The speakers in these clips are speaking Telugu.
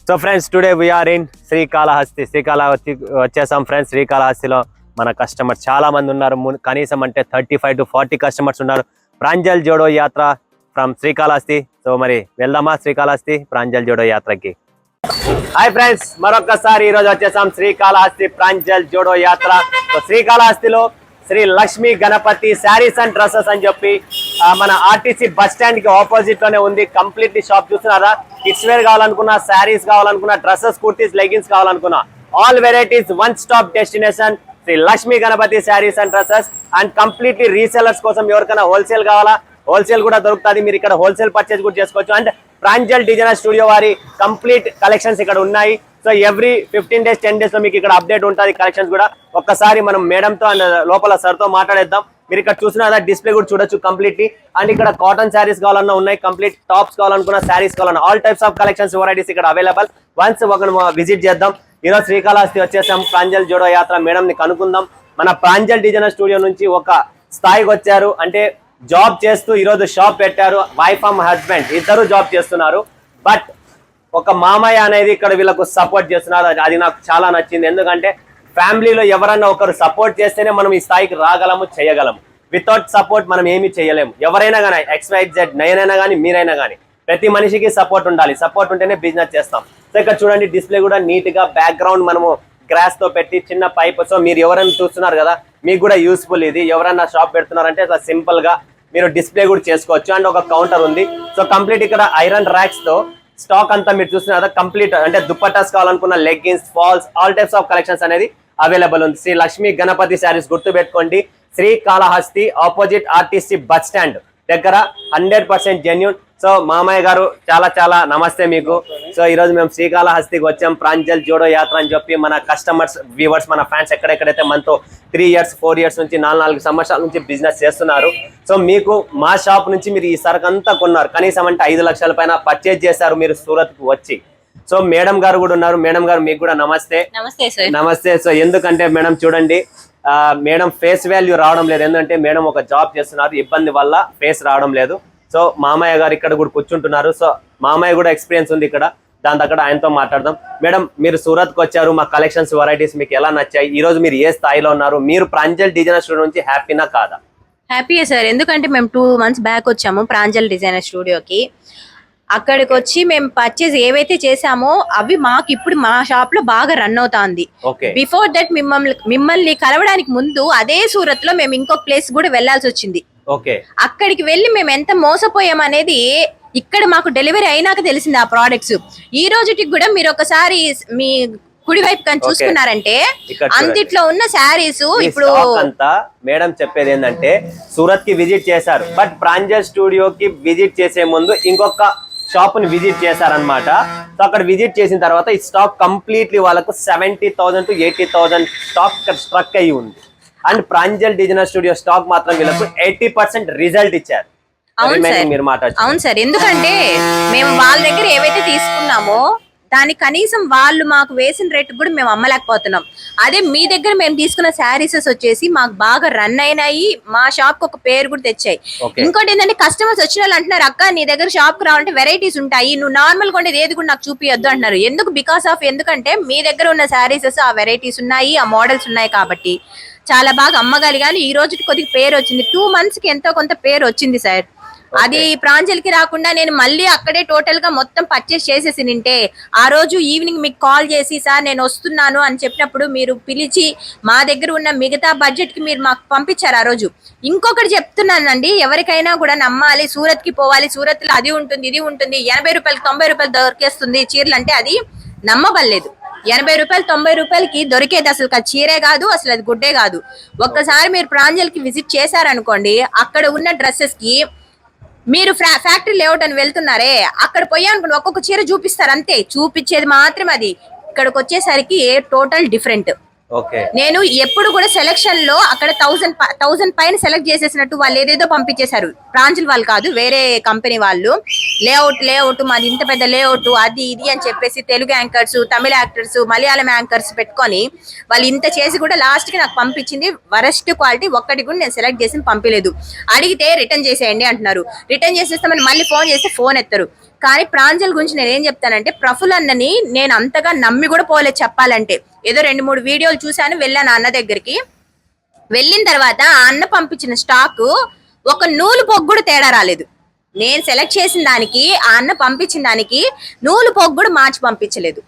So friends today we are in Srikalahasti వచ్చేసాం ఫ్రెండ్స్. శ్రీకాళహస్తిలో మన కస్టమర్స్ చాలా మంది ఉన్నారు, కనీసం అంటే 35 to 40 కస్టమర్స్ ఉన్నారు. ప్రాంజల్ జోడో యాత్ర ఫ్రమ్ శ్రీకాళహస్తి. సో మరి వెళ్దామా శ్రీకాళహస్తి ప్రాంజల్ జోడో యాత్రకి. హాయ్ ఫ్రెండ్స్, మరొకసారి ఈరోజు వచ్చేసాం శ్రీకాళహస్తి ప్రాంజల్ జోడో యాత్ర. సో శ్రీకాళహస్తిలో శ్రీ లక్ష్మీ గణపతి శారీస్ అండ్ డ్రెస్సెస్ అని చెప్పి మన ఆర్టీసీ బస్ స్టాండ్ కి ఆపోజిట్ లోనే ఉంది. కంప్లీట్లీ షాప్ చూస్తున్నారా, కిడ్స్ వేర్ కావాలనుకున్నా, శారీస్ కావాలనుకున్నా, డ్రెస్సెస్, కుర్తీస్, లెగిన్స్ కావాలనుకున్నా, all varieties one stop destination Sri Lakshmi Ganapati saris and dresses. And completely resellers కోసం ఎవరికైనా హోల్సేల్ కావాలా, హోల్సేల్ కూడా దొరుకుతుంది. మీరు ఇక్కడ హోల్సేల్ పర్చేజ్ కూడా చేసుకోవచ్చు. అండ్ ప్రాంజల్ డిజైనర్ స్టూడియో వారి కంప్లీట్ కలెక్షన్స్ ఇక్కడ ఉన్నాయి. సో ఎవ్రీ 15 days 10 days లో మీకు ఇక్కడ అప్డేట్ ఉంటుంది కలెక్షన్స్ కూడా. ఒక్కసారి మనం మేడంతో అండ్ లోపల సార్ తో మాట్లాడేద్దాం. మీరు ఇక్కడ చూసిన డిస్ప్లే కూడా చూడొచ్చు కంప్లీట్లీ. అండ్ ఇక్కడ కాటన్ శారీస్ కావాలన్నా ఉన్నాయి, కంప్లీట్ టాప్స్ కావాలనుకున్న, శారీస్ కావాలన్నా, all types of collections varieties ఇక్కడ అవైలబుల్. వన్స్ ఒక విజిట్ చేద్దాం. ఈరోజు శ్రీకాళహస్తి వచ్చేసాం, ప్రాంజల్ జోడో యాత్ర మేడం ని కనుక్కుందాం. మన ప్రాంజల్ డిజైనర్ స్టూడియో నుంచి ఒక స్థాయికి వచ్చారు అంటే జాబ్ చేస్తూ ఈరోజు షాప్ పెట్టారు. వైఫ్ అండ్ హస్బెండ్ ఇద్దరు జాబ్ చేస్తున్నారు. బట్ ఒక మామయ్య అనేది ఇక్కడ వీళ్ళకు సపోర్ట్ చేస్తున్నారు. అది నాకు చాలా నచ్చింది. ఎందుకంటే ఫ్యామిలీలో ఎవరన్నా ఒకరు సపోర్ట్ చేస్తేనే మనం ఈ స్థాయికి రాగలము, చేయగలము. వితౌట్ సపోర్ట్ మనం ఏమీ చేయలేము. ఎవరైనా కానీ XYZ నేనైనా కానీ మీరైనా కానీ ప్రతి మనిషికి సపోర్ట్ ఉండాలి. సపోర్ట్ ఉంటేనే బిజినెస్ చేస్తాం. సో ఇక్కడ చూడండి డిస్ప్లే కూడా నీట్ గా బ్యాక్గ్రౌండ్ మనము గ్రాస్ తో పెట్టి చిన్న పైప్. సో మీరు ఎవరైనా చూస్తున్నారు కదా, మీకు కూడా యూస్ఫుల్ ఇది. ఎవరైనా షాప్ పెడుతున్నారంటే అట్లా సింపుల్ గా మీరు డిస్ప్లే కూడా చేసుకోవచ్చు. అండ్ ఒక కౌంటర్ ఉంది. సో కంప్లీట్ ఇక్కడ ఐరన్ ర్యాక్స్ తో స్టాక్ అంతా మీరు చూస్తున్నారు కంప్లీట్. అంటే దుప్పటాస్ కావాలనుకున్న, leggings, falls, all types of collections అనేది అవైలబుల్ ఉంది. శ్రీ లక్ష్మీ గణపతి శారీస్ గుర్తు పెట్టుకోండి. Srikalahasti opposite RTC bus stand దగ్గర 100% జెన్యూన్. సో మామయ్య గారు చాలా చాలా నమస్తే మీకు. సో ఈ రోజు మేము శ్రీకాళహస్తికి వచ్చాం ప్రాంజల్ జోడో యాత్ర అని చెప్పి. మన కస్టమర్స్, వ్యూవర్స్, మన ఫ్యాన్స్ ఎక్కడెక్కడైతే మనతో 3 years 4 years నుంచి 4 సంవత్సరాల నుంచి బిజినెస్ చేస్తున్నారు. సో మీకు మా షాప్ నుంచి మీరు ఈ సరుకు అంతా కొన్నారు, కనీసం అంటే 5 లక్షల పైన పర్చేజ్ చేశారు మీరు సూరత్ కు వచ్చి. సో మేడం గారు కూడా ఉన్నారు. మేడం గారు మీకు కూడా నమస్తే. నమస్తే. సో ఎందుకంటే మేడం చూడండి, మేడం ఫేస్ వాల్యూ రావడం లేదు. ఎందుకంటే మేడం ఒక జాబ్ చేస్తున్నారు, ఇబ్బంది వల్ల ఫేస్ రావడం లేదు. సో మామయ్య గారు ఇక్కడ కూడా కూర్చుంటున్నారు. సో మామయ్య కూడా ఎక్స్పీరియన్స్ ఉంది ఇక్కడ, దాని దగ్గర ఆయనతో మాట్లాడదాం. మేడం మీరు సూరత్ కు వచ్చారు, మా కలెక్షన్స్ వెరైటీస్ మీకు ఎలా నచ్చాయి, ఈ రోజు మీరు ఏ స్థాయిలో ఉన్నారు, మీరు ప్రాంజల్ డిజైనర్ స్టూడియో నుంచి హ్యాపీనా కాదా? హ్యాపీయే సార్. ఎందుకంటే మేము 2 months బ్యాక్ వచ్చాము ప్రాంజల్ డిజైనర్ స్టూడియోకి. అక్కడికి వచ్చి మేము పర్చేజ్ ఏవైతే చేసామో అవి మాకు ఇప్పుడు మా షాప్ లో బాగా రన్ అవుతాంది. బిఫోర్ దట్ మిమ్మల్ని కలవడానికి ముందు అదే సూరత్ లో మేము ఇంకొక ప్లేస్ కూడా వెళ్లాల్సి వచ్చింది. అక్కడికి వెళ్ళి మేము ఎంత మోసపోయాం అనేది ఇక్కడ మాకు డెలివరీ అయినాక తెలిసింది ఆ ప్రోడక్ట్స్. ఈ రోజుకి కూడా మీరు ఒకసారి మీ కుడి వైపు కానీ చూసుకున్నారంటే అంతిట్లో ఉన్న శారీస్ ఇప్పుడు అంతా. మేడం చెప్పేది ఏంటంటే సూరత్ కి విజిట్ చేశారు, బట్ ప్రాంజల్ స్టూడియోకి విజిట్ చేసే ముందు ఇంకొక షాప్ ని విజిట్ చేశారనమాట. సో అక్కడ విజిట్ చేసిన తర్వాత ఈ స్టాక్ కంప్లీట్లీ వాళ్ళకు 70,000 to 80,000 స్టాక్ స్ట్రక్ అయ్యి ఉంది. And Pranjal designer studio stock మాత్రం వీళ్ళకు 80% రిజల్ట్ ఇచ్చారు. అవును సార్. ఎందుకంటే మేము వాళ్ళ దగ్గర ఏవైతే తీసుకున్నామో దాని కనీసం వాళ్ళు మాకు వేసిన రేట్ కూడా మేము అమ్మలేకపోతున్నాం. అదే మీ దగ్గర మేము తీసుకున్న శారీసెస్ వచ్చేసి మాకు బాగా రన్ అయినాయి, మా షాప్ కు ఒక పేరు కూడా తెచ్చాయి. ఇంకోటి ఏంటంటే కస్టమర్స్ వచ్చిన వాళ్ళు అంటున్నారు, అక్క నీ దగ్గర షాప్ కు రావాలంటే వెరైటీస్ ఉంటాయి, నువ్వు నార్మల్ గా ఉండేది ఏది కూడా నాకు చూపియొద్దు అంటున్నారు. ఎందుకంటే మీ దగ్గర ఉన్న శారీసెస్ ఆ వెరైటీస్ ఉన్నాయి, ఆ మోడల్స్ ఉన్నాయి కాబట్టి చాలా బాగా అమ్మగలిగాను. ఈ రోజుకి కొద్దిగా పేరు వచ్చింది. 2 months కి ఎంతో కొంత పేరు వచ్చింది సార్. అది ప్రాంజల్ కి రాకుండా నేను మళ్ళీ అక్కడే టోటల్ గా మొత్తం పర్చేస్ చేసేసి నింటే ఆ రోజు ఈవినింగ్ మీకు కాల్ చేసి సార్ నేను వస్తున్నాను అని చెప్పినప్పుడు మీరు పిలిచి మా దగ్గర ఉన్న మిగతా బడ్జెట్ కి మీరు మాకు పంపించారు ఆ రోజు. ఇంకొకటి చెప్తున్నానండి, ఎవరికైనా కూడా నమ్మాలి, సూరత్ కి పోవాలి, సూరత్ లో అది ఉంటుంది ఇది ఉంటుంది, 80 రూపాయలకి 90 రూపాయలు దొరికేస్తుంది చీరలు అంటే అది నమ్మబడలేదు. 80 రూపాయలు 90 రూపాయలకి దొరికేది అసలు చీరే కాదు, అసలు అది గుడ్డే కాదు. ఒక్కసారి మీరు ప్రాంజల్ కి విజిట్ చేశారనుకోండి, అక్కడ ఉన్న డ్రెస్సెస్ కి మీరు ఫ్యాక్టరీ లేఅవుట్ అని వెళ్తున్నారే అక్కడ పోయానుకోండి ఒక్కొక్క చీర చూపిస్తారు, అంతే చూపించేది మాత్రం. అది ఇక్కడికి వచ్చేసరికి టోటల్ డిఫరెంట్. నేను ఎప్పుడు కూడా సెలక్షన్ లో అక్కడ 1000 పైన సెలెక్ట్ చేసేసినట్టు వాళ్ళు ఏదేదో పంపించేశారు. ప్రాంజల్ వాళ్ళు కాదు, వేరే కంపెనీ వాళ్ళు. లేఅవుట్ మాది ఇంత పెద్ద లేఅవుట్ అది ఇది అని చెప్పేసి తెలుగు యాంకర్స్, తమిళ యాక్టర్స్, మలయాళం యాంకర్స్ పెట్టుకొని వాళ్ళు ఇంత చేసి కూడా లాస్ట్ కి నాకు పంపించింది వరస్ట్ క్వాలిటీ. ఒక్కటి కూడా నేను సెలెక్ట్ చేసి పంపించలేదు. అడిగితే రిటర్న్ చేసేయండి అంటున్నారు. రిటర్న్ చేసేస్తామని మళ్ళీ ఫోన్ చేస్తే ఫోన్ ఎత్తరు. కానీ ప్రాంజల్ గురించి నేను ఏం చెప్తానంటే, ప్రఫుల్ అన్నని నేను అంతగా నమ్మి కూడా పోలేదు చెప్పాలంటే. ఏదో 2-3 వీడియోలు చూశాను, వెళ్ళాను అన్న దగ్గరికి. వెళ్ళిన తర్వాత ఆ అన్న పంపించిన స్టాక్ ఒక నూలు పొగ్గుడు తేడా రాలేదు. నేను సెలెక్ట్ చేసిన దానికి ఆ అన్న పంపించిన దానికి నూలు పొగ్గుడు మార్చి పంపించలేదు.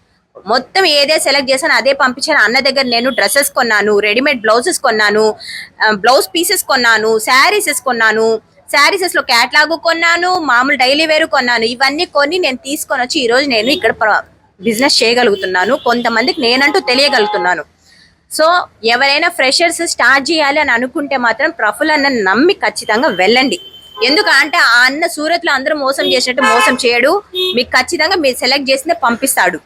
మొత్తం ఏదే సెలెక్ట్ చేశాను అదే పంపించాను. అన్న దగ్గర నేను డ్రెస్సెస్ కొన్నాను, రెడీమేడ్ బ్లౌజెస్ కొన్నాను, బ్లౌజ్ పీసెస్ కొన్నాను, శారీసెస్ కొన్నాను, శారీసెస్ లో క్యాట్లాగ్ కొన్నాను, మామూలు డైలీ వేరు కొన్నాను. ఇవన్నీ కొని నేను తీసుకొని వచ్చి ఈ రోజు నేను ఇక్కడ బిజినెస్ చేయగలుగుతున్నాను, కొంతమందికి నేనంటూ తెలియగలుగుతున్నాను. సో ఎవరైనా ఫ్రెషర్స్ స్టార్ట్ చేయాలి అని అనుకుంటే మాత్రం ప్రఫుల్ అన్న నమ్మి ఖచ్చితంగా వెళ్ళండి. ఎందుకంటే ఆ అన్న సూరత్ లో అందరూ మోసం చేసినట్టు మోసం చేయడు. మీకు ఖచ్చితంగా మీరు సెలెక్ట్ చేసిందే పంపిస్తాడు.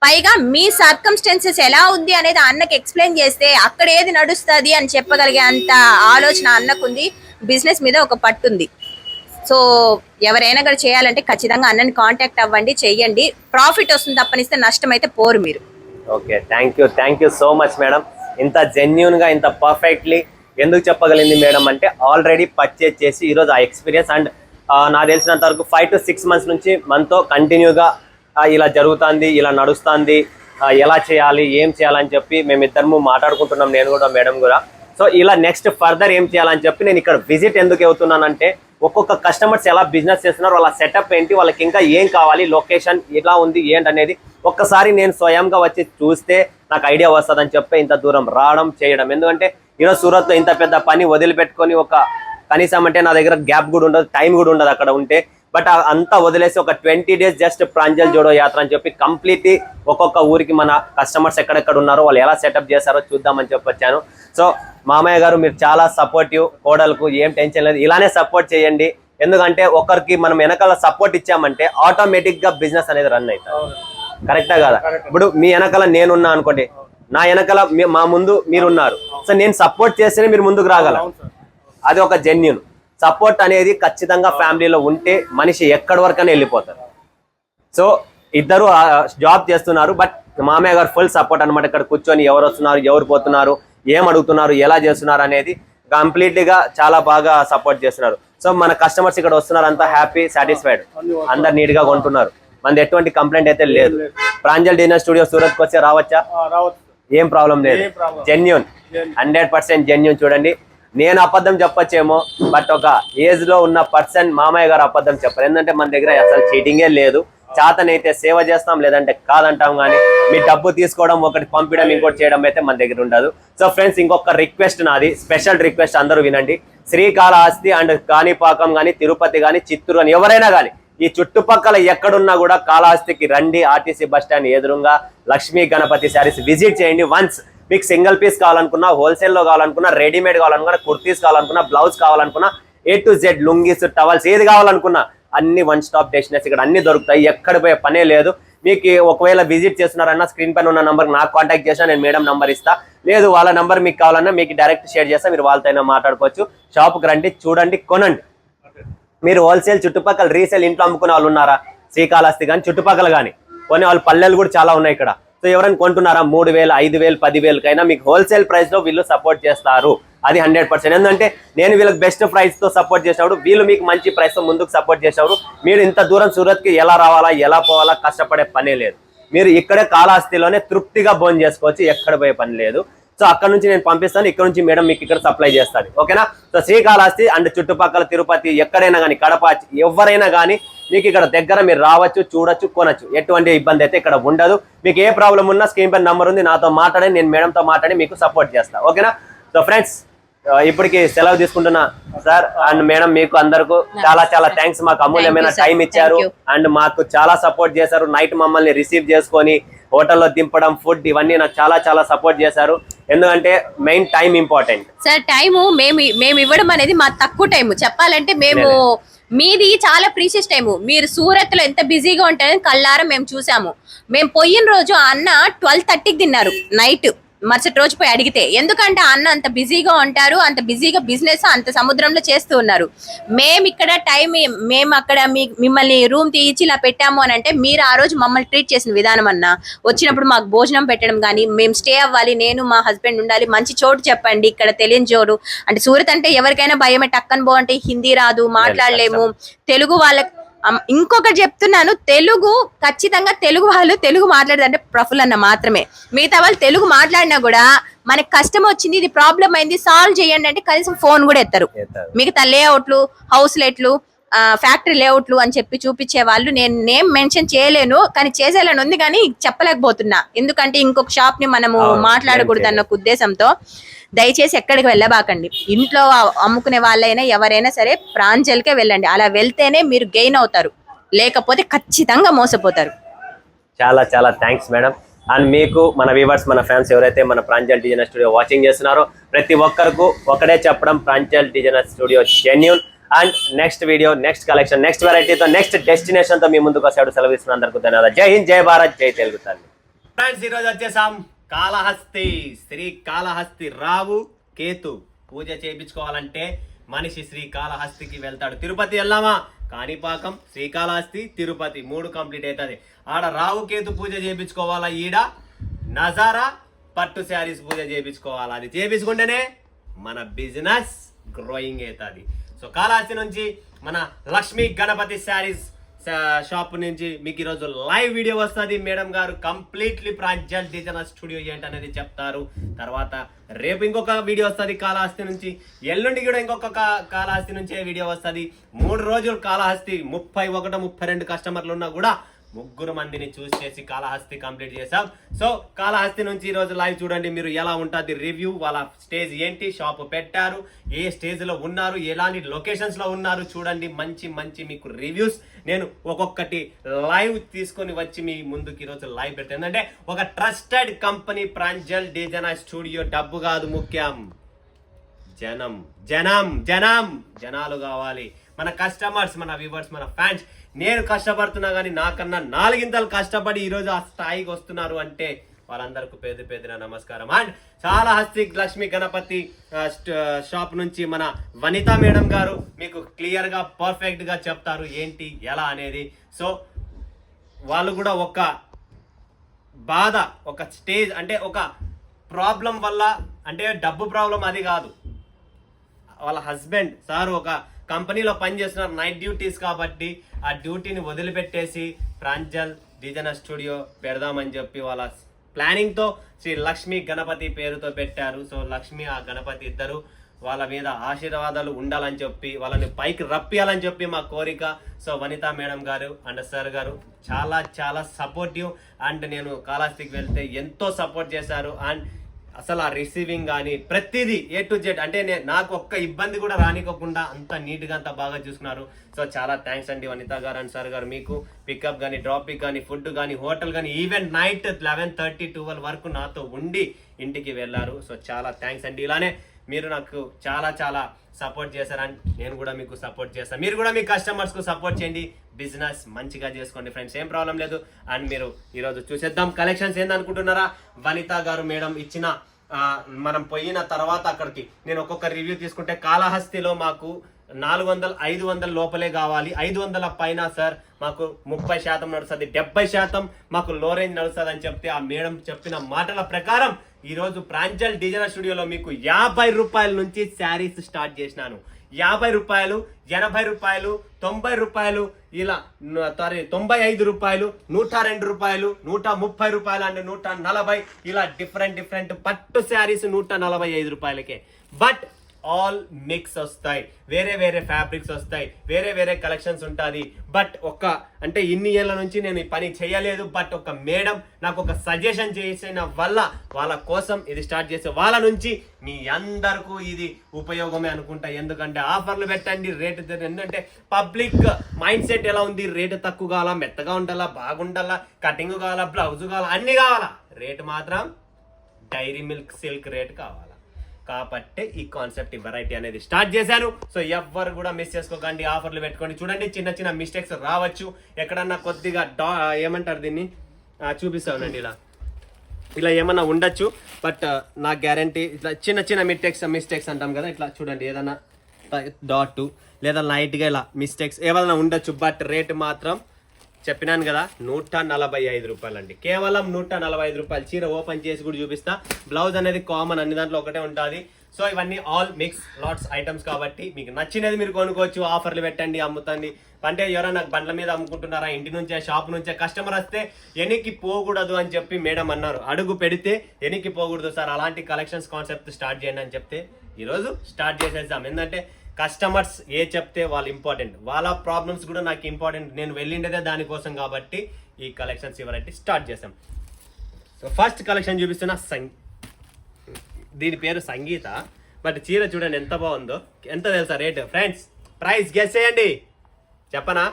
పైగా మీ సర్కమ్స్టెన్సెస్ ఎలా ఉంది అనేది అన్నకి ఎక్స్ప్లెయిన్ చేస్తే అక్కడ ఏది నడుస్తుంది అని చెప్పగలిగే అంత ఆలోచన అన్నకుంది. బిజినెస్ మీద ఒక పట్టుంది. సో ఎవరైనా కూడా చేయాలంటే ఖచ్చితంగా అన్నని కాంటాక్ట్ అవ్వండి, చెయ్యండి. ప్రాఫిట్ వస్తుంది తప్పనిస్తే నష్టం అయితే పోరు మీరు. Okay, thank you so much madam. ఇంత జెన్యున్ గా ఇంత పర్ఫెక్ట్లీ ఎందుకు చెప్పగలిగింది మేడం అంటే, ఆల్రెడీ పర్చేజ్ చేసి ఈరోజు ఆ ఎక్స్పీరియన్స్ అండ్ నాకు తెలిసినంత వరకు 5 to 6 months నుంచి మనతో కంటిన్యూగా ఇలా జరుగుతుంది, ఇలా నడుస్తుంది, ఎలా చేయాలి, ఏం చేయాలని చెప్పి మేమిద్దరము మాట్లాడుకుంటున్నాం, నేను కూడా మేడం కూడా. సో ఇలా నెక్స్ట్ ఫర్దర్ ఏం చేయాలని చెప్పి నేను ఇక్కడ విజిట్ ఎందుకు అవుతున్నానంటే, ఒక్కొక్క కస్టమర్స్ ఎలా బిజినెస్ చేస్తున్నారు, వాళ్ళ సెటప్ ఏంటి, వాళ్ళకి ఇంకా ఏం కావాలి, లొకేషన్ ఎలా ఉంది ఏంటి అనేది ఒక్కసారి నేను స్వయంగా వచ్చి చూస్తే నాకు ఐడియా వస్తుందని చెప్పి ఇంత దూరం రావడం చేయడం. ఎందుకంటే ఈరోజు సూరత్లో ఇంత పెద్ద పని వదిలిపెట్టుకొని ఒక కనీసం అంటే నా దగ్గర గ్యాప్ కూడా ఉండదు, టైం కూడా ఉండదు అక్కడ ఉంటే. బట్ అంతా వదిలేసి ఒక 20 days జస్ట్ ప్రాంజల్ జోడో యాత్ర అని చెప్పి కంప్లీట్లీ ఒక్కొక్క ఊరికి మన కస్టమర్స్ ఎక్కడెక్కడ ఉన్నారో వాళ్ళు ఎలా సెటప్ చేస్తారో చూద్దామని చెప్పి వచ్చాను. సో మామయ్య గారు మీరు చాలా సపోర్టివ్, కోడలకు ఏం టెన్షన్ లేదు, ఇలానే సపోర్ట్ చేయండి. ఎందుకంటే ఒకరికి మనం వెనకాల సపోర్ట్ ఇచ్చామంటే ఆటోమేటిక్ గా బిజినెస్ అనేది రన్ అవుతుంది. కరెక్టా కదా? ఇప్పుడు మీ వెనకాల నేనున్నా అనుకోండి, నా వెనకాల మా ముందు మీరున్నారు. సో నేను సపోర్ట్ చేస్తేనే మీరు ముందుకు రాగల. అది ఒక జెన్యున్ సపోర్ట్ అనేది ఖచ్చితంగా ఫ్యామిలీలో ఉంటే మనిషి ఎక్కడి వరకనే వెళ్ళిపోతారు. సో ఇద్దరు జాబ్ చేస్తున్నారు, బట్ మామయ్య గారు ఫుల్ సపోర్ట్ అనమాట. ఇక్కడ కూర్చొని ఎవరు వస్తున్నారు, ఎవరు పోతున్నారు, ఏం అడుగుతున్నారు, ఎలా చేస్తున్నారు అనేది కంప్లీట్లీగా చాలా బాగా సపోర్ట్ చేస్తున్నారు. సో మన కస్టమర్స్ ఇక్కడ వస్తున్నారు, అంతా హ్యాపీ, సాటిస్ఫైడ్, అందరు నీట్ గా కొంటున్నారు. మనది ఎటువంటి కంప్లైంట్ అయితే లేదు. ప్రాంజల్ డిన్నర్ స్టూడియో సూరత్కి వచ్చి రావచ్చా? ఏం ప్రాబ్లం లేదు. Genuine, 100% genuine. చూడండి, నేను అబద్ధం చెప్పొచ్చేమో, బట్ ఒక ఏజ్ లో ఉన్న పర్సన్ మామయ్య గారు అబద్ధం చెప్పారు. ఎందుకంటే మన దగ్గర అసలు చీటింగే లేదు. చేతనైతే సేవ చేస్తాం, లేదంటే కాదంటాం. కానీ మీ డబ్బు తీసుకోవడం ఒకటి, పంపించడం ఇంకోటి చేయడం అయితే మన దగ్గర ఉండదు. సో ఫ్రెండ్స్, ఇంకొక రిక్వెస్ట్ నాది, స్పెషల్ రిక్వెస్ట్, అందరూ వినండి. శ్రీకాళహస్తి అండ్ కాణిపాకం కానీ, తిరుపతి కానీ, చిత్తూరు కానీ, ఎవరైనా కానీ ఈ చుట్టుపక్కల ఎక్కడున్నా కూడా కాళహస్తికి రండి. ఆర్టీసీ బస్ స్టాండ్ ఎదురుగా లక్ష్మీ గణపతి శారీస్ విజిట్ చేయండి. వన్స్ మీకు సింగిల్ పీస్ కావాలనుకున్నా, హోల్సేల్లో కావాలనుకున్నా, రెడీమేడ్ కావాలనుకున్నా, కుర్తీస్ కావాలనుకున్నా, బ్లౌజ్ కావాలనుకున్నా, A to Z lungis, towels, ఏది కావాలనుకున్నా అన్ని వన్ స్టాప్ డెస్టినేషన్. ఇక్కడ అన్ని దొరుకుతాయి, ఎక్కడ పోయే పనే లేదు. మీకు ఒకవేళ విజిట్ చేస్తున్నారన్నా స్క్రీన్ పైన ఉన్న నంబర్ నాకు కాంటాక్ట్ చేసినా నేను మేడం నంబర్ ఇస్తా, లేదు వాళ్ళ నంబర్ మీకు కావాలన్నా మీకు డైరెక్ట్ షేర్ చేస్తా, మీరు వాళ్ళతో అయినా మాట్లాడుకోవచ్చు. షాప్కి రండి, చూడండి, కొనండి. మీరు హోల్సేల్ చుట్టుపక్కల రీసేల్ ఇంట్లో అమ్ముకునే వాళ్ళు ఉన్నారా? శ్రీకాళహస్తి కానీ చుట్టుపక్కల కానీ కొన్ని వాళ్ళు పల్లెలు కూడా చాలా ఉన్నాయి ఇక్కడ. సో ఎవరైనా కొంటున్నారా? 3,000, 5,000, 10,000 కైనా మీకు హోల్సేల్ ప్రైస్ లో వీళ్ళు సపోర్ట్ చేస్తారు. అది 100%. ఎందుకంటే నేను వీళ్ళకి బెస్ట్ ప్రైస్ తో సపోర్ట్ చేసినప్పుడు, వీళ్ళు మీకు మంచి ప్రైస్ తో ముందుకు సపోర్ట్ చేసినప్పుడు, మీరు ఇంత దూరం సూరత్ కి ఎలా రావాలా, ఎలా పోవాలా, కష్టపడే పనే లేదు. మీరు ఇక్కడే కాళహస్తిలోనే తృప్తిగా భోజనం చేసుకోవచ్చు, ఎక్కడ పోయే పని లేదు. సో అక్కడ నుంచి నేను పంపిస్తాను, ఇక్కడ నుంచి మేడం మీకు ఇక్కడ సప్లై చేస్తాను. ఓకేనా? సో శ్రీకాళహస్తి అండ్ చుట్టుపక్కల తిరుపతి ఎక్కడైనా కానీ, కడప, ఎవరైనా కానీ మీకు ఇక్కడ దగ్గర మీరు రావచ్చు, చూడొచ్చు, కొనొచ్చు. ఎటువంటి ఇబ్బంది అయితే ఇక్కడ ఉండదు. మీకు ఏ ప్రాబ్లం ఉన్నా స్క్రీన్ పైన నంబర్ ఉంది, నాతో మాట్లాడి, నేను మేడంతో మాట్లాడి మీకు సపోర్ట్ చేస్తాను. ఓకేనా? సో ఫ్రెండ్స్, ఇప్పటికి సెలవు తీసుకుంటున్నా సార్ అండ్ మేడం. మీకు అందరికీ చాలా చాలా థ్యాంక్స్. మాకు అమూల్యమైన టైం ఇచ్చారు అండ్ మాకు చాలా సపోర్ట్ చేశారు. నైట్ మమ్మల్ని రిసీవ్ చేసుకొని హోటల్లో దింపడం, ఫుడ్, ఇవన్నీ నాకు చాలా చాలా సపోర్ట్ చేశారు. ఎందుకంటే main time important sir. Time మేము ఇవ్వడం అనేది మా తక్కువ టైం చెప్పాలంటే. మేము మీది చాలా ప్రీషియస్ టైము. మీరు సూరత్ లో ఎంత బిజీగా ఉంటారని కళ్ళారా మేము చూసాము. మేము పోయిన రోజు అన్న 12:30కి తిన్నారు నైట్. మరుసటి రోజు పోయి అడిగితే, ఎందుకంటే అన్న అంత బిజీగా ఉంటారు, అంత బిజీగా బిజినెస్ అంత సముద్రంలో చేస్తూ ఉన్నారు. మేము ఇక్కడ టైం, మేము అక్కడ మిమ్మల్ని రూమ్ తీయించి ఇలా పెట్టాము అని అంటే, మీరు ఆ రోజు మమ్మల్ని ట్రీట్ చేసిన విధానం అన్న, వచ్చినప్పుడు మాకు భోజనం పెట్టడం కానీ, మేము స్టే అవ్వాలి, నేను మా హస్బెండ్ ఉండాలి, మంచి చోటు చెప్పండి, ఇక్కడ తెలియని చోటు అంటే. సూరత్ అంటే ఎవరికైనా భయమే, టక్కన బో అంటే హిందీ రాదు, మాట్లాడలేము, తెలుగు వాళ్ళకి ఇంకొకటి చెప్తున్నాను, తెలుగు ఖచ్చితంగా తెలుగు వాళ్ళు తెలుగు మాట్లాడదంటే ప్రఫుల్ అన్న మాత్రమే. మిగతా వాళ్ళు తెలుగు మాట్లాడినా కూడా మనకి కష్టం వచ్చింది, ఇది ప్రాబ్లం అయింది, సాల్వ్ చేయండి అంటే కనీసం ఫోన్ కూడా ఎత్తారు. మిగతా లేఅవుట్లు, హౌస్ లెట్లు, ఫ్యాక్టరీ లేఅవుట్లు అని చెప్పి చూపించే వాళ్ళు, నేను నేమ్ మెన్షన్ చేయలేను కానీ చేసేయాలని ఉంది కానీ చెప్పలేకపోతున్నా, ఎందుకంటే ఇంకొక షాప్ ని మనము మాట్లాడకూడదు అన్న ఉద్దేశంతో. దయచేసి ఎక్కడికి వెళ్ళబాకండి. ఇంట్లో అమ్ముకునే వాళ్ళైనా ఎవరైనా సరే ప్రాంజల్కే వెళ్ళండి. అలా వెళ్తేనే మీరు గెయిన్ అవుతారు, లేకపోతే ఖచ్చితంగా మోసపోతారు. చాలా చాలా థ్యాంక్స్ మేడం. అండ్ మీకు మన వ్యూవర్స్, మన ఫ్యాన్స్ ఎవరైతే మన ప్రాంజల్ డిజైనర్ స్టూడియో వాచింగ్ చేస్తున్నారో ప్రతి ఒక్కరికి ఒకటే చెప్పడం, Pranjal designer studio genuine. And next video, next collection, next వెరైటీతో, నెక్స్ట్ డెస్టినేషన్ తో మీ ముందుకు వస్తాడు. సెలవిస్తున్న అందరికీ ధన్యవాదాలు. జై హింద్, జై భారత్, జై తెలుగు తల్లి. ఫ్రెండ్స్, ఈరోజు వచ్చేసాం కాళహస్తి. శ్రీ కాళహస్తి రావు కేతు పూజ చేయించుకోవాలంటే మనిషి శ్రీ కాళహస్తికి వెళ్తాడు. తిరుపతి వెళ్ళామా, కాణిపాకం, శ్రీకాళహస్తి, తిరుపతి 3 కంప్లీట్ అవుతుంది. ఆడ రావు కేతు పూజ చేయించుకోవాలా, ఈడ నజారా పట్టు శారీస్ పూజ చేయించుకోవాలా. అది చేయించుకుంటేనే మన బిజినెస్ గ్రోయింగ్ అవుతుంది. సో కాళహస్తి నుంచి మన లక్ష్మీ గణపతి శారీస్ షాప్ నుంచి మీకు ఈరోజు లైవ్ వీడియో వస్తుంది. మేడం గారు కంప్లీట్లీ ప్రాంజల్ డిజైనర్ స్టూడియో ఏంటి అనేది చెప్తారు. తర్వాత రేపు ఇంకొక వీడియో వస్తుంది కాళహస్తి నుంచి, ఎల్లుండి కూడా ఇంకొక కాళహస్తి నుంచే వీడియో వస్తుంది. 3 రోజులు కాళహస్తి, 31, 32 కస్టమర్లు ఉన్నా కూడా 3 మందిని చూస్ చేసి కాళహస్తి కంప్లీట్ చేసాం. సో కాళహస్తి నుంచి ఈ రోజు లైవ్ చూడండి, మీరు ఎలా ఉంటుంది రివ్యూ, వాళ్ళ స్టేజ్ ఏంటి, షాప్ పెట్టారు, ఏ స్టేజ్ లో ఉన్నారు, ఎలాంటి లొకేషన్స్ లో ఉన్నారు చూడండి. మంచి మంచి మీకు రివ్యూస్ నేను ఒక్కొక్కటి లైవ్ తీసుకొని వచ్చి మీ ముందుకు ఈ రోజు లైవ్ పెట్టాను. ఎందుకంటే ఒక trusted company Pranjal designer studio. డబ్బు కాదు ముఖ్యం, జనం జనం జనం జనాలు కావాలి. మన కస్టమర్స్, మన వ్యూవర్స్, మన ఫ్యాన్స్. నేను కష్టపడుతున్నా కానీ నాకన్నా 4 ఇంతలు కష్టపడి ఈరోజు ఆ స్థాయికి వస్తున్నారు అంటే వాళ్ళందరికీ పేద పేదన నమస్కారం. అండ్ కాళహస్తి లక్ష్మీ గణపతి షాప్ నుంచి మన వనిత మేడం గారు మీకు క్లియర్ గా పర్ఫెక్ట్ గా చెప్తారు ఏంటి ఎలా అనేది. సో వాళ్ళు కూడా ఒక బాధ, ఒక స్టేజ్ అంటే ఒక ప్రాబ్లం వల్ల, అంటే డబ్బు ప్రాబ్లం అది కాదు, వాళ్ళ హస్బెండ్ సార్ ఒక కంపెనీలో పనిచేస్తున్నారు, నైట్ డ్యూటీస్ కాబట్టి ఆ డ్యూటీని వదిలిపెట్టేసి ప్రాంజల్ డిజైనర్ స్టూడియో పెడదామని చెప్పి వాళ్ళ ప్లానింగ్ తో శ్రీ లక్ష్మీ గణపతి పేరుతో పెట్టారు. సో లక్ష్మి ఆ గణపతి ఇద్దరు వాళ్ళ మీద ఆశీర్వాదాలు ఉండాలని చెప్పి, వాళ్ళని పైకి రప్పియాలని చెప్పి మా కోరిక. సో వనితా మేడం గారు అండ్ సార్ గారు చాలా చాలా సపోర్టివ్. అండ్ నేను కాళహస్తికి వెళ్తే ఎంతో సపోర్ట్ చేశారు. అండ్ అసలు ఆ రిసీవింగ్ కానీ ప్రతిదీ A to Z, అంటే నాకు ఒక్క ఇబ్బంది కూడా రానికోకుండా అంత నీట్ గా అంత బాగా చూసుకున్నారు. సో చాలా థ్యాంక్స్ అండి వనితా గారు అండ్ సార్ గారు. మీకు పికప్ కానీ, డ్రాప్ పిక్ కానీ, ఫుడ్ కానీ, హోటల్ కానీ, ఈవెన్ నైట్ 11:30, 12 వరకు నాతో ఉండి ఇంటికి వెళ్ళారు. సో చాలా థ్యాంక్స్ అండి. ఇలానే మీరు నాకు చాలా చాలా సపోర్ట్ చేశారని నేను కూడా మీకు సపోర్ట్ చేస్తాను. మీరు కూడా మీ కస్టమర్స్ కు సపోర్ట్ చేయండి, బిజినెస్ మంచిగా చేసుకోండి ఫ్రెండ్స్, ఏం ప్రాబ్లం లేదు. అండ్ మీరు ఈరోజు చూసేద్దాం కలెక్షన్స్ ఏందనుకుంటున్నారా. వనిత గారు మేడం ఇచ్చిన మనం పోయిన తర్వాత అక్కడికి నేను ఒక్కొక్క రివ్యూ తీసుకుంటే, కాళహస్తిలో మాకు 400, 500 లోపలే కావాలి, 500 పైన సార్ మాకు 30% నడుస్తుంది, 70% మాకు లో రేంజ్ నడుస్తుంది అని చెప్తే ఆ మేడం చెప్పిన మాటల ప్రకారం ఈరోజు ప్రాంజల్ డిజైనర్ స్టూడియోలో మీకు 50 రూపాయల నుంచి శారీస్ స్టార్ట్ చేసినాను. 50 రూపాయలు, 80 రూపాయలు, 90 రూపాయలు, ఇలా 95 రూపాయలు, 102 రూపాయలు, 130 రూపాయలు అండ్ 140, ఇలా డిఫరెంట్ పట్టు శారీస్ 145 రూపాయలకే. బట్ ఆల్ మిక్స్ వస్తాయి, వేరే వేరే ఫ్యాబ్రిక్స్ వస్తాయి, వేరే వేరే కలెక్షన్స్ ఉంటుంది. బట్ అంటే ఇన్ని ఏళ్ళ నుంచి నేను ఈ పని చేయలేదు. బట్ ఒక మేడం నాకు ఒక సజెషన్ చేసిన వల్ల, వాళ్ళ కోసం ఇది స్టార్ట్ చేసే వాళ్ళ నుంచి మీ అందరికీ ఇది ఉపయోగమే అనుకుంటా. ఎందుకంటే ఆఫర్లు పెట్టండి, రేటు ఎందుకంటే పబ్లిక్ మైండ్ సెట్ ఎలా ఉంది, రేటు తక్కువ కావాలా, మెత్తగా ఉండాలా, బాగుండాలా, కటింగ్ కావాలా, బ్లౌజ్ కావాలా, అన్ని కావాలా, రేటు మాత్రం డైరీ మిల్క్ సిల్క్ రేట్ కావాలా. కాబట్టి ఈ కాన్సెప్ట్, ఈ వెరైటీ అనేది స్టార్ట్ చేశాను. సో ఎవ్వరు కూడా మిస్ చేసుకోకండి, ఆఫర్లు పెట్టుకోండి. చూడండి చిన్న చిన్న మిస్టేక్స్ రావచ్చు, ఎక్కడన్నా కొద్దిగా ఏమంటారు దీన్ని చూపిస్తానండి, ఇలా ఏమన్నా ఉండొచ్చు. బట్ నా గ్యారంటీ ఇట్లా చిన్న చిన్న మిస్టేక్స్ అంటాం కదా, ఇట్లా చూడండి ఏదన్నా డాట్ లేదా లైట్గా ఇలా మిస్టేక్స్ ఏమైనా ఉండొచ్చు. బట్ రేటు మాత్రం చెప్పినాను కదా 145 రూపాయలు అండి, కేవలం 145 రూపాయలు. చీర ఓపెన్ చేసి కూడా చూపిస్తా. బ్లౌజ్ అనేది కామన్, అన్ని దాంట్లో ఒకటే ఉంటుంది. సో ఇవన్నీ ఆల్ మిక్స్ లాట్స్ ఐటమ్స్ కాబట్టి మీకు నచ్చినది మీరు కొనుక్కోవచ్చు, ఆఫర్లు పెట్టండి, అమ్ముతండి. అంటే ఎవరైనా బండ్ల మీద అమ్ముకుంటున్నారా, ఇంటి నుంచే షాప్ నుంచే కస్టమర్ వస్తే ఎనికి పోకూడదు అని చెప్పి మేడం అన్నారు. అడుగు పెడితే ఎనికి పోకూడదు సార్, అలాంటి కలెక్షన్స్ కాన్సెప్ట్ స్టార్ట్ చేయండి అని చెప్తే ఈరోజు స్టార్ట్ చేసేద్దాం. ఎందుకంటే కస్టమర్స్ ఏ చెప్తే వాళ్ళు ఇంపార్టెంట్, వాళ్ళ ప్రాబ్లమ్స్ కూడా నాకు ఇంపార్టెంట్. నేను వెళ్ళిండేదే దానికోసం కాబట్టి ఈ కలెక్షన్స్ వెరైటీ స్టార్ట్ చేసాం. సో ఫస్ట్ కలెక్షన్ చూపిస్తున్న దీని పేరు సంగీత. బట్ చీర చూడండి ఎంత బాగుందో. ఎంత తెలుసా రేట్ ఫ్రెండ్స్? ప్రైస్ గెస్ చేయండి. చెప్పనా?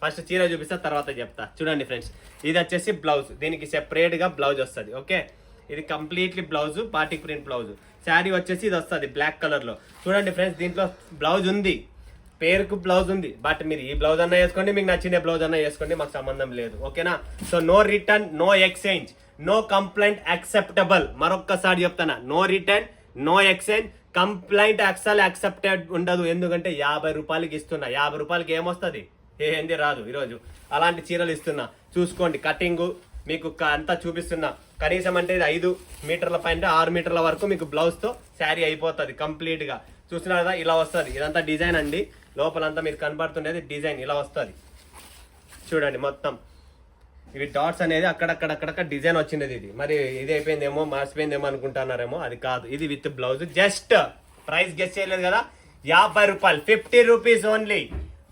ఫస్ట్ చీర చూపిస్తా, తర్వాత చెప్తా. చూడండి ఫ్రెండ్స్, ఇది వచ్చేసి బ్లౌజ్. దీనికి సెపరేట్గా బ్లౌజ్ వస్తుంది. ఓకే, ఇది completely blouse, party print blouse. Sari వచ్చేసి ఇది వస్తుంది బ్లాక్ కలర్లో. చూడండి ఫ్రెండ్స్, దీంట్లో బ్లౌజ్ ఉంది, పేరుకు బ్లౌజ్ ఉంది. బట్ మీరు ఈ బ్లౌజ్ అన్నా వేసుకోండి, మీకు నచ్చిన బ్లౌజ్ అన్నా వేసుకోండి, మాకు సంబంధం లేదు. ఓకేనా? So no return, no exchange, no complaint acceptable. మరొక్కసారి చెప్తానా, no return, no exchange, complaint అస్సలు యాక్సెప్టెడ్ ఉండదు. ఎందుకంటే 50 రూపాయలకి ఇస్తున్నా. 50 రూపాయలకి ఏమొస్తుంది? ఏంది రాదు. ఈరోజు అలాంటి చీరలు ఇస్తున్నా. చూసుకోండి, కటింగ్ మీకు అంతా చూపిస్తున్నా. కనీసం అంటే ఇది 5 మీటర్ల పైన 6 మీటర్ల వరకు మీకు బ్లౌజ్తో శారీ అయిపోతుంది కంప్లీట్గా. చూస్తున్నారు కదా, ఇలా వస్తుంది. ఇదంతా డిజైన్ అండి. లోపలంతా మీరు కనబడుతుండేది డిజైన్ ఇలా వస్తుంది. చూడండి మొత్తం ఇవి డాట్స్ అనేది అక్కడక్కడ డిజైన్ వచ్చింది. ఇది మరి ఇది అయిపోయిందేమో, మార్చిపోయిందేమో అనుకుంటున్నారేమో, అది కాదు. ఇది with blouse. Just price guess చేయలేదు కదా, 50 రూపాయలు, 50 rupees only.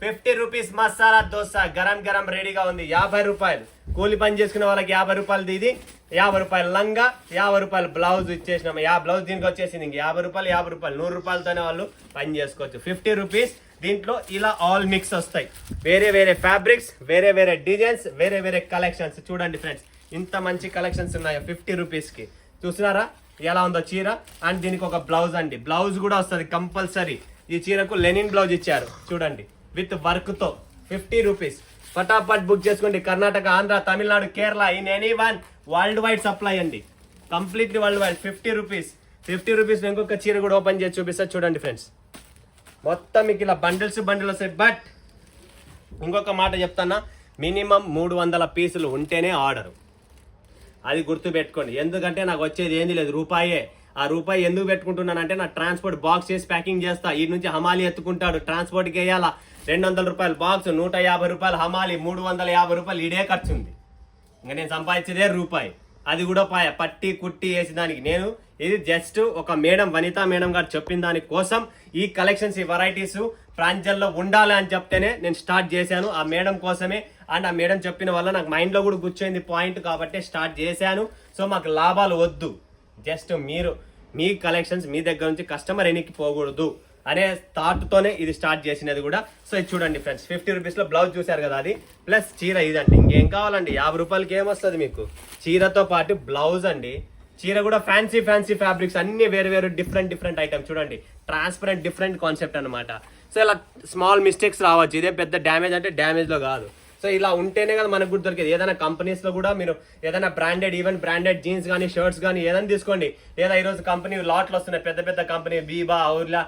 50 rupees masala dosa garam garam రెడీగా ఉంది. 50 రూపాయలు. కూలి పని చేసుకునే వాళ్ళకి 50 రూపాయలు. ఇది 50 రూపాయలు లంగా, 50 రూపాయలు బ్లౌజ్ ఇచ్చేసినాము. బ్లౌజ్ దీనికి వచ్చేసింది ఇంక 50 రూపాయలు. 50 రూపాయలు 100 రూపాయలతోనే వాళ్ళు పని చేసుకోవచ్చు. 50 రూపీస్. దీంట్లో ఇలా ఆల్ మిక్స్ వస్తాయి. వేరే వేరే ఫ్యాబ్రిక్స్, వేరే వేరే డిజైన్స్, వేరే వేరే కలెక్షన్స్. చూడండి ఫ్రెండ్స్, ఇంత మంచి కలెక్షన్స్ ఉన్నాయి 50 రూపీస్కి. చూస్తున్నారా ఎలా ఉందో చీర? అండ్ దీనికి ఒక బ్లౌజ్ అండి. బ్లౌజ్ కూడా వస్తుంది కంపల్సరీ. ఈ చీరకు లెనిన్ బ్లౌజ్ ఇచ్చారు చూడండి, విత్ వర్క్తో. 50 రూపీస్. ఫటాఫట్ బుక్ చేసుకోండి. Karnataka, Andhra, Tamil Nadu, Kerala, in any one, world wide supply అండి. Completely world wide. 50 rupees. 50 rupees. ఇంకొక చీర కూడా ఓపెన్ చేసి చూపిస్తా చూడండి ఫ్రెండ్స్. మొత్తం మీకు ఇలా బండిల్స్ వస్తాయి. బట్ ఇంకొక మాట చెప్తానా, మినిమం 300 పీసులు ఉంటేనే ఆర్డరు. అది గుర్తుపెట్టుకోండి. ఎందుకంటే నాకు వచ్చేది ఏంది లేదు, రూపాయే. ఆ రూపాయి ఎందుకు పెట్టుకుంటున్నానంటే నా ట్రాన్స్పోర్ట్ బాక్స్ చేసి ప్యాకింగ్ చేస్తా. ఈ నుంచి హమాలి ఎత్తుకుంటాడు, ట్రాన్స్పోర్ట్కి వేయాలా. 200 రూపాయలు బాక్స్, 150 రూపాయలు హమాలి, 350 రూపాయలు ఇడే ఖర్చు ఉంది. ఇంకా నేను సంపాదించేదే రూపాయి. అది కూడా పట్టి కుట్టి వేసి దానికి. నేను ఇది జస్ట్ ఒక మేడం, వనితా మేడం గారు చెప్పిన దాని కోసం ఈ కలెక్షన్స్, ఈ వెరైటీస్ ప్రాంజల్లో ఉండాలి అని చెప్తేనే నేను స్టార్ట్ చేశాను. ఆ మేడం కోసమే. అండ్ ఆ మేడం చెప్పిన వల్ల నాకు మైండ్లో కూడా కూర్చోయింది పాయింట్, కాబట్టి స్టార్ట్ చేశాను. సో మాకు లాభాలు వద్దు, జస్ట్ మీరు మీ కలెక్షన్స్ మీ దగ్గర నుంచి కస్టమర్ ఎన్నికి పోకూడదు అనే థాట్తోనే ఇది స్టార్ట్ చేసినది కూడా. సో ఇది చూడండి ఫ్రెండ్స్, 50 రూపీస్లో బ్లౌజ్ చూశారు కదా, అది ప్లస్ చీర ఇదండి. ఇంకేం కావాలండి? 50 రూపాయలకి ఏమొస్తుంది మీకు? చీరతో పాటు బ్లౌజ్ అండి. చీర కూడా ఫ్యాన్సీ ఫ్యాబ్రిక్స్, అన్ని వేరు వేరు డిఫరెంట్ ఐటమ్స్. చూడండి, ట్రాన్స్పరెంట్ డిఫరెంట్ కాన్సెప్ట్ అనమాట. సో ఇలా స్మాల్ మిస్టేక్స్ రావచ్చు. ఇదే పెద్ద డ్యామేజ్ అంటే డ్యామేజ్లో కాదు. సో ఇలా ఉంటేనే కదా మనకు కూడా దొరికేది. ఏదైనా కంపెనీస్లో కూడా మీరు ఏదైనా బ్రాండెడ్, ఈవెన్ బ్రాండెడ్ జీన్స్ కానీ, షర్ట్స్ కానీ ఏదైనా తీసుకోండి. లేదా ఈరోజు కంపెనీ లాట్లు వస్తున్నాయి, పెద్ద కంపెనీ, బీబా, ఔర్లా,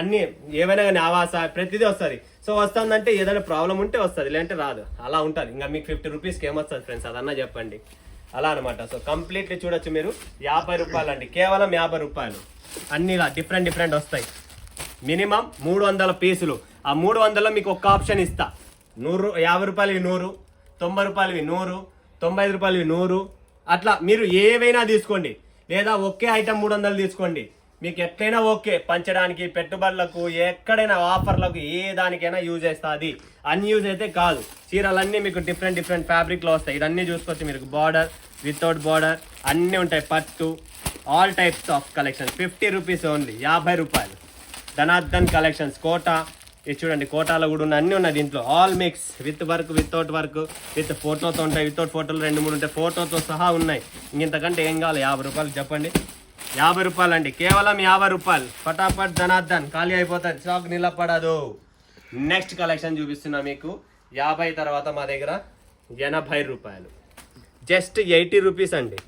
అన్ని ఏవైనా కానీ, ఆవాస, ప్రతిదీ వస్తుంది. సో వస్తుందంటే ఏదైనా ప్రాబ్లం ఉంటే వస్తుంది, లేదంటే రాదు. అలా ఉంటుంది. ఇంకా మీకు 50 రూపీస్కి ఏమొస్తుంది ఫ్రెండ్స్, అదన్నా చెప్పండి. అలా అనమాట. సో కంప్లీట్లీ చూడొచ్చు మీరు. 50 రూపాయలు అండి, కేవలం 50 రూపాయలు. అన్ని ఇలా డిఫరెంట్ వస్తాయి. మినిమం 300 పీసులు. ఆ 300లో మీకు ఒక ఆప్షన్ ఇస్తా. 50 రూపాయలవి 100, 90 రూపాయలవి 100, 95 రూపాయలవి 100. అట్లా మీరు ఏవైనా తీసుకోండి. లేదా ఒకే ఐటమ్ 300 తీసుకోండి. మీకు ఎట్లయినా ఓకే. పంచడానికి, పెట్టుబడులకు, ఎక్కడైనా ఆఫర్లకు, ఏ దానికైనా యూజ్ చేస్తుంది. అన్యూజ్ అయితే కాదు. చీరలన్నీ మీకు డిఫరెంట్ ఫ్యాబ్రిక్లో వస్తాయి. ఇదన్నీ చూసుకోవచ్చు మీరు. బార్డర్, వితౌట్ బార్డర్ అన్నీ ఉంటాయి. పట్టు, all types of collections. 50 rupees only. 50 రూపాయలు. ధనార్దన్ కలెక్షన్స్, కోటా. ఇది చూడండి, కోటాలో కూడా ఉన్న అన్నీ ఉన్నాయి దీంట్లో. All mix, with work, without work, with ఫోటోతో ఉంటాయి, వితౌట్ ఫోటోలు 2-3 ఉంటాయి, ఫోటోతో సహా ఉన్నాయి. ఇంతకంటే ఏం కావాలి? 50 రూపాయలు చెప్పండి. 50 రూపాయలు అండి, కేవలం 50 రూపాయలు. ఫటాఫట్ ధనార్దన్, ఖాళీ అయిపోతుంది, స్టాక్ నిలబడదు. నెక్స్ట్ కలెక్షన్ చూపిస్తున్నా మీకు. 50 తర్వాత మా దగ్గర 80 రూపాయలు. జస్ట్ 80 రూపీస్ అండి.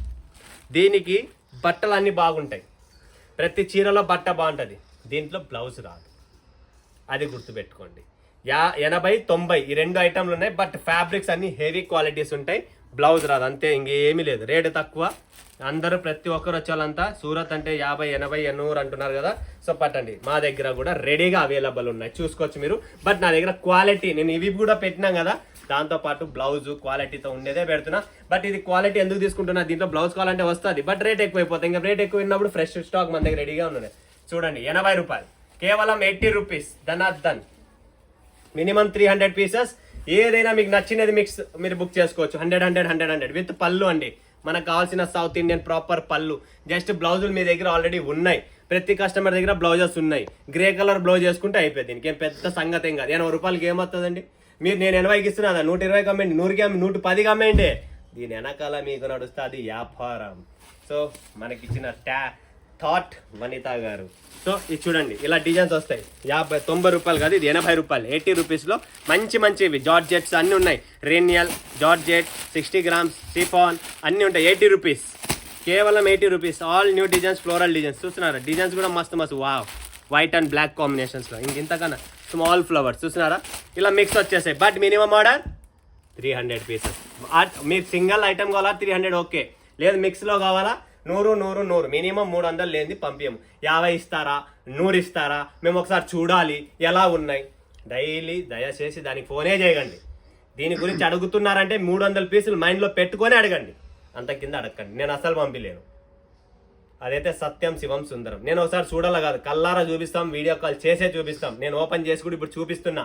దీనికి బట్టలు అన్నీ బాగుంటాయి. ప్రతి చీరలో బట్ట బాగుంటుంది. దీంట్లో బ్లౌజ్ రాదు, అది గుర్తుపెట్టుకోండి. 80, 90 ఈ 2 ఐటమ్లు ఉన్నాయి. బట్ ఫ్యాబ్రిక్స్ అన్ని హెవీ క్వాలిటీస్ ఉంటాయి. బ్లౌజ్ రాదు, అంతే, ఇంకేమీ లేదు. రేటు తక్కువ. అందరూ ప్రతి ఒక్కరు వచ్చేవాళ్ళంతా సూరత్ అంటే 50, 80, 100 అంటున్నారు కదా. సో పట్టండి, మా దగ్గర కూడా రెడీగా అవైలబుల్ ఉన్నాయి, చూసుకోవచ్చు మీరు. బట్ నా దగ్గర క్వాలిటీ, నేను ఇవి కూడా పెట్టినాం కదా, దాంతో పాటు బ్లౌజ్ క్వాలిటీతో ఉండేదే పెడుతున్నా. బట్ ఇది క్వాలిటీ ఎందుకు తీసుకుంటున్నా, దీంట్లో బ్లౌజ్ కావాలంటే వస్తుంది, బట్ రేట్ ఎక్కువైపోతుంది. ఇంకా రేట్ ఎక్కువ ఉన్నప్పుడు ఫ్రెష్ స్టాక్ మన దగ్గర రెడీగా ఉన్నాయి. చూడండి, 80 రూపాయలు, కేవలం 80 రూపీస్. ధనార్దన్, minimum 300 pieces. ఏదైనా మీకు నచ్చినది మిక్స్ మీరు బుక్ చేసుకోవచ్చు. 100 విత్ పళ్ళు అండి. మనకు కావాల్సిన సౌత్ ఇండియన్ ప్రాపర్ పళ్ళు. జస్ట్ బ్లౌజులు మీ దగ్గర ఆల్రెడీ ఉన్నాయి, ప్రతి కస్టమర్ దగ్గర బ్లౌజెస్ ఉన్నాయి. గ్రే కలర్ బ్లౌజ్ చేసుకుంటే అయిపోయింది, దీనికి ఏం పెద్ద సంగతి ఏం కాదు. 80 రూపాయలకి ఏమవుతుందండి? మీరు నేను 80కి ఇస్తున్నా, 120 కమ్మండి, 100కి 110 కమ్మండి, దీని వెనకాల మీకు నడుస్తుంది వ్యాపారం. సో మనకి ఇచ్చిన థాట్ వనిత గారు. సో ఇది చూడండి, ఇలా డిజైన్స్ వస్తాయి. 90 రూపాయలు కాదు, ఇది 80 రూపాయలు. 80 రూపీస్లో మంచి మంచివి జార్జెట్స్ అన్నీ ఉన్నాయి. రేనియల్, జార్జెట్, 60 గ్రామ్స్, సిఫాన్ అన్నీ ఉంటాయి. 80 రూపీస్, కేవలం 80 rupees. All new designs, floral designs. చూస్తున్నారా, డిజైన్స్ కూడా మస్తు మస్తు. వావ్, వైట్ అండ్ బ్లాక్ కాంబినేషన్స్లో. ఇంతకన్నా స్మాల్ ఫ్లవర్స్ చూస్తున్నారా, ఇలా మిక్స్ వచ్చేసాయి. But minimum order 300 pieces. మీకు సింగిల్ ఐటమ్ కావాలా 300 ఓకే, లేదు మిక్స్లో కావాలా 100 మినిమం 300 లేనిది పంపించము. 50 ఇస్తారా, 100 ఇస్తారా, మేము ఒకసారి చూడాలి ఎలా ఉన్నాయి. డైలీ దయచేసి దానికి ఫోనే చేయకండి. దీని గురించి అడుగుతున్నారంటే 300 పీసులు మైండ్లో పెట్టుకొని అడగండి, అంత కింద అడగండి. నేను అసలు పంపిలేను, అదైతే సత్యం శివం సుందరం. నేను ఒకసారి చూడాల కాదు, కల్లారా చూపిస్తాం, వీడియో కాల్ చేసే చూపిస్తాం. నేను ఓపెన్ చేసి కూడా ఇప్పుడు చూపిస్తున్నా.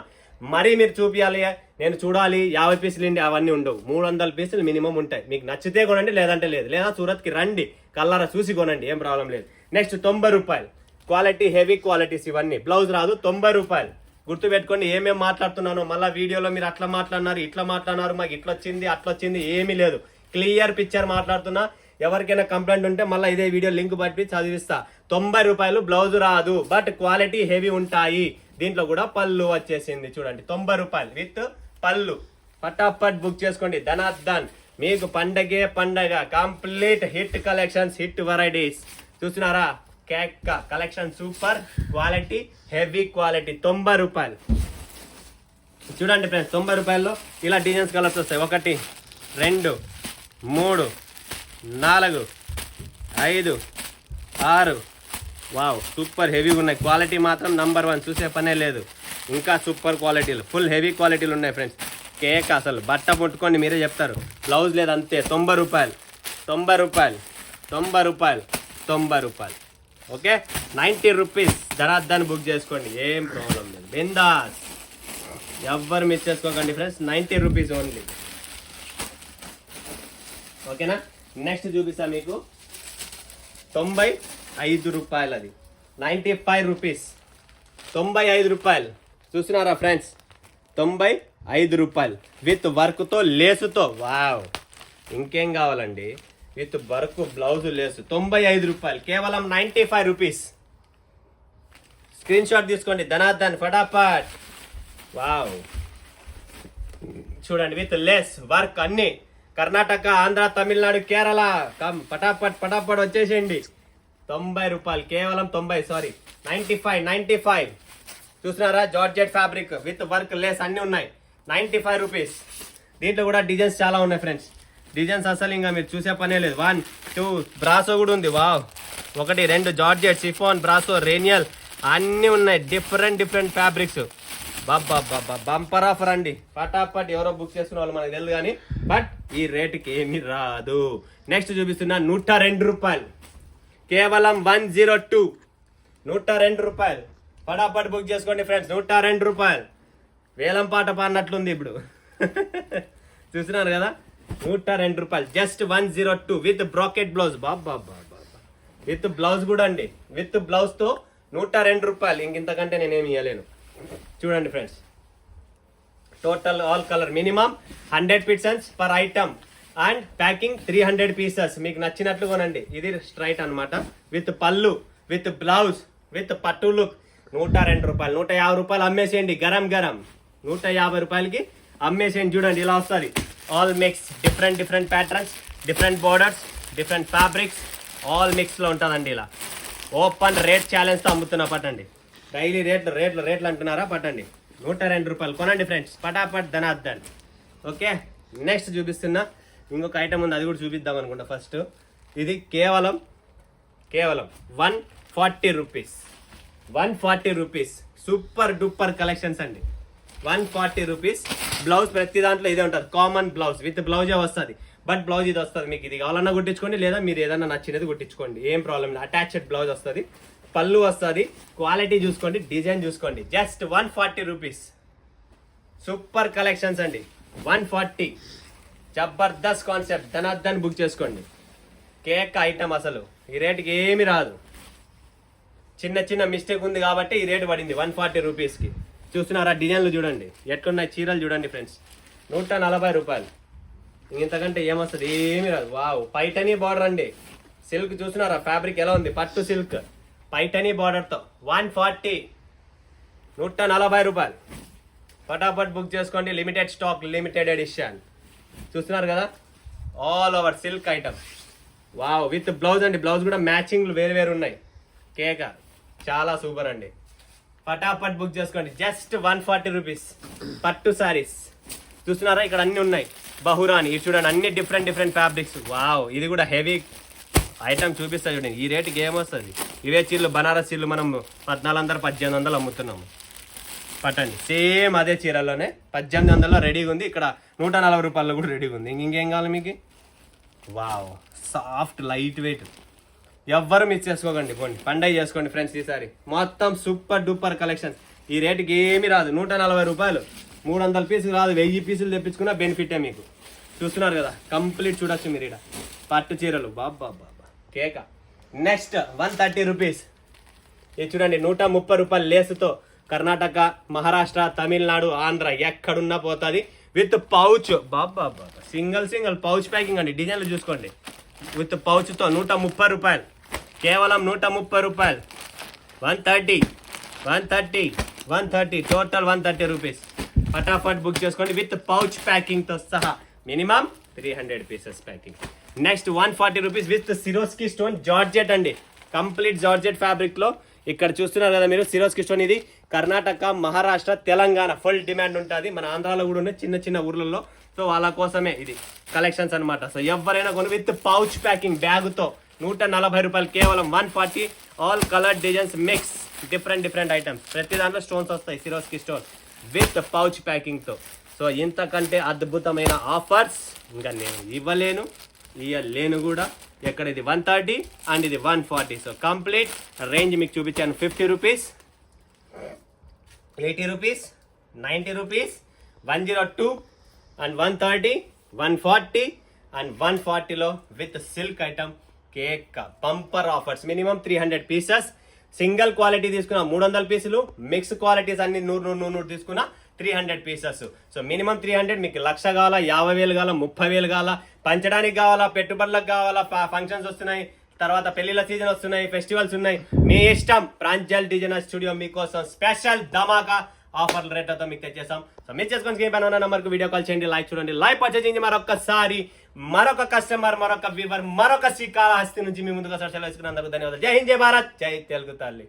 మరీ మీరు చూపించాలి, నేను చూడాలి, 50 పీసులు ఇండి అవన్నీ ఉండవు. 300 పీసులు మినిమం ఉంటాయి. మీకు నచ్చితే కొనండి, లేదంటే లేదు. లేదా సూరత్కి రండి, కల్లారా చూసి కొనండి, ఏం ప్రాబ్లం లేదు. నెక్స్ట్ 90 రూపాయలు, క్వాలిటీ హెవీ క్వాలిటీస్ ఇవన్నీ. బ్లౌజ్ రాదు, 90 రూపాయలు. గుర్తుపెట్టుకోండి, ఏమేమి మాట్లాడుతున్నానో. మళ్ళీ వీడియోలో మీరు అట్లా మాట్లాడినారు, ఇట్లా మాట్లాడినారు, మాకు ఇట్లా వచ్చింది అట్లా వచ్చింది, ఏమీ లేదు. క్లియర్ పిక్చర్ మాట్లాడుతున్నా. ఎవరికైనా కంప్లైంట్ ఉంటే మళ్ళీ ఇదే వీడియో లింక్ పట్టి చదివిస్తా. 90 రూపాయలు, బ్లౌజ్ రాదు, బట్ క్వాలిటీ హెవీ ఉంటాయి. దీంట్లో కూడా పళ్ళు వచ్చేసింది చూడండి. 90 రూపాయలు విత్ పళ్ళు. పటాపట్ బుక్ చేసుకోండి. ధనార్దన్, మీకు పండగే పండగ. Complete hit collections, hit varieties. చూస్తున్నారా, cake collection super quality, heavy quality. 90 రూపాయలు. చూడండి ఫ్రెండ్స్, 90 రూపాయల్లో ఇలా డిజైన్స్ కలర్స్ వస్తాయి. 1, 2, 3, 4, 5, 6. వావ్, సూపర్ హెవీగా ఉన్నాయి. క్వాలిటీ మాత్రం నంబర్ 1, చూసే పనే లేదు. ఇంకా సూపర్ క్వాలిటీలు, ఫుల్ హెవీ క్వాలిటీలు ఉన్నాయి ఫ్రెండ్స్. కేక్ అసలు బట్ట ముట్టుకోండి, మీరే చెప్తారు. బ్లౌజ్ లేదు, అంతే. 90 రూపాయలు, 90 రూపాయలు, 90 రూపాయలు, 90 రూపాయలు. Okay, 90 rupees. ధనార్దన్ బుక్ చేసుకోండి, ఏం ప్రాబ్లం లేదు. బిందాస్, ఎవ్వరు మిస్ చేసుకోకండి ఫ్రెండ్స్. 90 rupees only. ఓకేనా. నెక్స్ట్ చూపిస్తా మీకు 95 రూపాయలు. అది 95 రూపీస్, 95 రూపాయలు. చూస్తున్నారా ఫ్రెండ్స్, 95 రూపాయలు విత్ వర్క్తో, లేసుతో. వావ్, ఇంకేం కావాలండి, విత్ వర్క్, బ్లౌజ్, లేసు. 95 రూపాయలు, కేవలం 95 రూపీస్. స్క్రీన్ షాట్ తీసుకోండి. ధనార్దన్, ఫటాఫట్. వావ్, చూడండి, విత్ లేస్ వర్క్ అన్ని. కర్ణాటక, ఆంధ్ర, తమిళనాడు, కేరళ, పటాపట్ వచ్చేసేయండి. 90 రూపాయలు, కేవలం 95. చూస్తున్నారా, georgette fabric with work, lace అన్ని ఉన్నాయి. 95 రూపీస్. దీంట్లో కూడా డిజైన్స్ చాలా ఉన్నాయి ఫ్రెండ్స్. డిజైన్స్ అసలు ఇంకా మీరు చూసే పనే లేదు. 1, 2 బ్రాసో కూడా ఉంది. వావ్, 1, 2 జార్జెట్, సిఫాన్, బ్రాసో, రేనియల్ అన్నీ ఉన్నాయి. Different fabrics. బాబా బంపర్ ఆఫర్ అండి. పటాపట్ ఎవరో బుక్ చేసుకున్న వాళ్ళు మనకు తెలియదు కానీ, బట్ ఈ రేటుకి ఏమీ రాదు. నెక్స్ట్ చూపిస్తున్నా 102 రూపాయలు, కేవలం 102. 102 రూపాయలు. పటాపట్ బుక్ చేసుకోండి ఫ్రెండ్స్. 102 రూపాయలు. వేలం పాట పాడినట్లుంది ఇప్పుడు. చూస్తున్నారు కదా, 102 రూపాయలు. Just 102 with bracket blouse. Baba with blouse కూడా అండి. విత్ బ్లౌజ్తో 102 రూపాయలు. ఇంతకంటే నేనేమి ఇవ్వలేను. చూడండి friends, total all colour minimum 100 pieces per item and packing 300 pieces. మీకు నచ్చినట్లు కొనండి. ఇది స్ట్రైట్ అనమాట, విత్ పళ్ళు, విత్ బ్లౌజ్, విత్ పట్టు లుక్. 102 రూపాయలు. 150 రూపాయలు అమ్మేసేయండి. గరం 150 రూపాయలకి అమ్మేసేయండి. చూడండి, ఇలా వస్తుంది. All mix, different patterns, different borders, different fabrics, all మిక్స్లో ఉంటుందండి. ఇలా ఓపెన్ రేట్ ఛాలెంజ్తో అమ్ముతున్నా. పట్టండి, డైలీ రేట్లు అంటున్నారా, పట్టండి. 102 రూపాయలు కొనండి ఫ్రెండ్స్. పటాపట్ ధనార్దన్. ఓకే, నెక్స్ట్ చూపిస్తున్నా ఇంకొక ఐటమ్ ఉంది, అది కూడా చూపిద్దాం అనుకుంటా. ఫస్ట్ ఇది కేవలం 140 rupees. 140 rupees super duper collections అండి. 140 రూపీస్. బ్లౌజ్ ప్రతి దాంట్లో ఇదే ఉంటుంది, కామన్ బ్లౌజ్ విత్ బ్లౌజే వస్తుంది. బట్ బ్లౌజ్ ఇది వస్తుంది, మీకు ఇది కావాలన్నా కుట్టించుకోండి, లేదా మీరు ఏదన్నా నచ్చినది కుట్టించుకోండి, ఏం ప్రాబ్లం లేదు. అటాచ్డ్ బ్లౌజ్ వస్తుంది, పళ్ళు వస్తుంది, క్వాలిటీ చూసుకోండి, డిజైన్ చూసుకోండి. Just 140 rupees. సూపర్ కలెక్షన్స్ అండి. 140 జబర్దస్త్ కాన్సెప్ట్. ధనార్దన్ బుక్ చేసుకోండి. కేక్ ఐటమ్ అసలు ఈ రేటుకి ఏమి రాదు. చిన్న మిస్టేక్ ఉంది కాబట్టి ఈ రేటు పడింది 140 రూపీస్కి. చూస్తున్నారా డిజైన్లు చూడండి ఎట్లున్నాయి, చీరలు చూడండి ఫ్రెండ్స్. 140 రూపాయలు. ఇంతకంటే ఏమొస్తుంది, ఏమి రాదు. వావ్, పైటనీ బార్డర్ అండి. సిల్క్ చూస్తున్నారా ఫ్యాబ్రిక్ ఎలా ఉంది, పట్టు సిల్క్ పైటనీ బార్డర్తో. 140, 140 రూపాయలు. ఫటాఫట్ బుక్ చేసుకోండి. Limited stock, limited edition. చూస్తున్నారు కదా, all over silk item. Wow, with blouse అండి. బ్లౌజ్ కూడా మ్యాచింగ్లు వేరు ఉన్నాయి. కేక చాలా సూపర్ అండి. ఫటాఫట్ బుక్ చేసుకోండి. Just 140 rupees. పట్టు సారీస్ చూస్తున్నారా, ఇక్కడ అన్ని ఉన్నాయి. బహురాని ఇది చూడండి, అన్ని డిఫరెంట్ ఫ్యాబ్రిక్స్. వావ్, ఇది కూడా హెవీ ఐటమ్ చూపిస్తా చూడండి. ఈ రేటుకి ఏమొస్తుంది, ఇవే చీరలు బనారస్ చీరలు మనం 1400 1800 అమ్ముతున్నాము. పట్టండి, సేమ్ అదే చీరలోనే 1800 రెడీగా ఉంది. ఇక్కడ 140 రూపాయల్లో కూడా రెడీగా ఉంది. ఇంకేం కావాలి మీకు. Wow, soft light weight. ఎవ్వరు మిస్ చేసుకోకండి, పోండి పండగ చేసుకోండి ఫ్రెండ్స్. ఈసారి మొత్తం సూపర్ డూపర్ కలెక్షన్స్. ఈ రేటుకి ఏమీ రాదు. 140 రూపాయలు. 300 పీసులు రాదు, 1000 పీసులు తెప్పించుకున్నా బెనిఫిటే మీకు. చూస్తున్నారు కదా, కంప్లీట్ చూడొచ్చు మీరు. ఇక్కడ పట్టు చీరలు బాబా కేక. Next 130 rupees. ఇది చూడండి, 130 రూపాయలు లేసుతో కర్ణాటక, మహారాష్ట్ర, తమిళనాడు, ఆంధ్ర ఎక్కడున్నా పోతుంది. With pouch Baba single pouch packing అండి. డిజైన్లు చూసుకోండి. విత్ పౌచ్తో 130 రూపాయలు. కేవలం 130 రూపాయలు. 130 టోటల్ 130 రూపీస్. ఫటాఫట్ బుక్ చేసుకోండి విత్ పౌచ్ ప్యాకింగ్తో సహా. Minimum 300 pieces packing. Next 140 rupees with Swarovski stone georgette అండి. కంప్లీట్ జార్జెట్ ఫ్యాబ్రిక్లో ఇక్కడ చూస్తున్నారు కదా మీరు, సిరోస్కి స్టోన్. ఇది కర్ణాటక, మహారాష్ట్ర, తెలంగాణ ఫుల్ డిమాండ్ ఉంటుంది. మన ఆంధ్రాలో కూడా ఉన్నాయి చిన్న ఊర్లలో. సో వాళ్ళ కోసమే ఇది కలెక్షన్స్ అనమాట. సో ఎవరైనా కొని విత్ పౌచ్ ప్యాకింగ్ బ్యాగుతో 140 రూపాయలు. కేవలం 140. All colour designs mix, different items. ప్రతి దాంట్లో స్టోన్స్ వస్తాయి, సిరోస్కి స్టోన్ విత్ పౌచ్ ప్యాకింగ్తో. సో ఇంతకంటే అద్భుతమైన ఆఫర్స్ ఇంకా నేను ఇవ్వలేను కూడా. ఎక్కడ ఇది 130 అండ్ ఇది 140. సో కంప్లీట్ రేంజ్ మీకు చూపించాను. 50 rupees, 80 rupees, 90 rupees, 102 and 130, 140 and 140లో with silk item. Cake bumper offers. Minimum 300 pieces. Single quality తీసుకున్న 300 పీసులు. మిక్స్ క్వాలిటీస్ అన్ని 100 తీసుకున్న 300 పీసెస్. So minimum 300. మీకు 1,00,000 కావాలా, 50,000 కావాలా, 30,000 కావాలా, పంచడానికి కావాలా, పెట్టుబడులకు కావాలా, ఫంక్షన్స్ వస్తున్నాయి, తర్వాత పెళ్లిళ్ళ సీజన్ వస్తున్నాయి, ఫెస్టివల్స్ ఉన్నాయి, మీ ఇష్టం. ప్రాంజల్ డిజైనర్ స్టూడియో మీకోసం స్పెషల్ ధమాకా ఆఫర్ల రేట్లతో మీకు తెచ్చేసాం. సో మీరు చేసుకొని స్క్రీన్ పైన ఉన్న నెంబర్కి వీడియో కాల్ చేయండి, లైక్ చూడండి. లైవ్ పర్చేజ్ చేయండి. మరొకసారి మరొక కస్టమర్, మరొక వ్యూవర్, మరొక శ్రీకాళహస్తి నుంచి మీ ముందుగా సెలవు తీసుకున్నందుకు ధన్యవాదాలు. జై హింద్, జై భారత్, జై తెలుగు తల్లి.